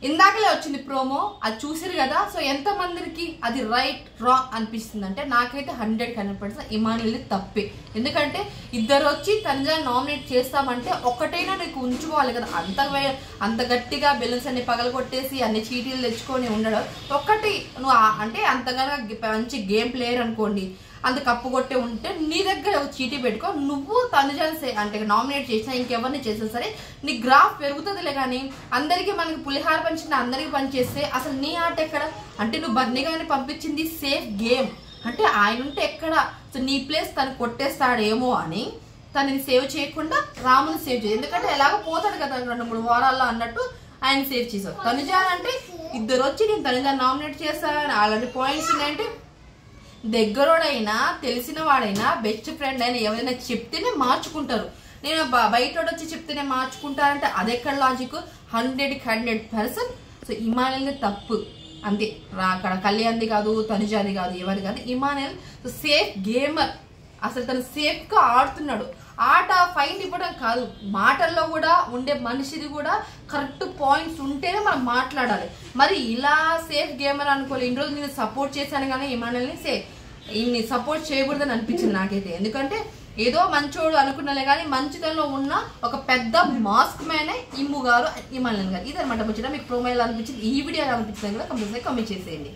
ఇందాకలే వచ్చింది ప్రోమో, అది చూసిరు కదా. సో ఎంత మందికి అది రైట్ రాంగ్ అనిపిస్తుంది అంటే నాకైతే 100% ఇమానుయల్ తప్పే. ఎందుకంటే ఇద్దరు వచ్చి తనుజాని నామినేట్ చేస్తామంటే ఒక్కటైనా నీకు ఉంచుకోవాలి కదా. అంత గట్టిగా బెలూన్స్ అన్ని పగలగొట్టేసి అన్ని చీటీలు తెచ్చుకొని ఉండడం ఒక్కటి. నువ్వు అంటే అంతగా మంచి గేమ్ ప్లేయర్ అనుకోండి, అంత కప్పు కొట్టే ఉంటే నీ దగ్గర ఒక చీటీ పెట్టుకో. నువ్వు తనుజాని అంటే నామినేట్ చేసినా ఇంకెవరిని చేసినా సరే నీ గ్రాఫ్ పెరుగుతుందిలే. కానీ అందరికీ మనకి పులిహార పంచిన అందరికీ పనిచేస్తే అసలు నీ ఆట ఎక్కడ? అంటే నువ్వు బర్నీ గారిని పంపించింది సేఫ్ గేమ్ అంటే ఆయన ఉంటే ఎక్కడ? సో నీ ప్లేస్ తను కొట్టేస్తాడేమో అని తనని సేవ్ చేయకుండా రాముని సేవ్ చేయాలి. ఎందుకంటే ఎలాగో పోతాడు కదా 2-3 వారాల్లో అన్నట్టు ఆయన సేవ్ చేశారు. తనుజాని అంటే ఇద్దరు వచ్చి నేను తనుజాని నామినేట్ చేస్తానని అలాంటి పాయింట్స్ ఉన్నాయంటే దగ్గరోడైనా తెలిసిన వాడైనా బెస్ట్ ఫ్రెండ్ అయినా ఎవరైనా చెప్తేనే మార్చుకుంటారు. నేను బయట వచ్చి చెప్తేనే మార్చుకుంటారంటే అదెక్కడ లాజిక్? 100% సో ఇమానుయల్ తప్పు అంతే. అక్కడ కళ్యాణ్ది కాదు, తనుజాది కాదు, ఎవరి కాదు, ఇమానుయల్ సేఫ్ గేమర్. అసలు తను సేఫ్ గా ఆడుతున్నాడు. ఆట ఫైన్ ఇవ్వడం కాదు, మాటల్లో కూడా ఉండే మనిషిది కూడా కరెక్ట్ పాయింట్స్ ఉంటేనే మనం మాట్లాడాలి. మరి ఇలా సేఫ్ గేమర్ అనుకోవాలి. ఇన్ని రోజులు నేను సపోర్ట్ చేశాను కానీ ఇమానుయల్ని ఇన్ని సపోర్ట్ చేయకూడదని అనిపించింది నాకైతే. ఎందుకంటే ఏదో మంచోడు అనుకున్నలే కానీ మంచితనంలో ఉన్న ఒక పెద్ద మాస్క్ మ్యానే ఇమ్ము గారు, ఇమానుయల్ గారు. ఇదనమాట ముచ్చట. మీకు ప్రోమో ఎలా అనిపించింది, ఈ వీడియో ఎలా అనిపించింది కూడా కంపల్సరీ కామెంట్ చేసేయండి.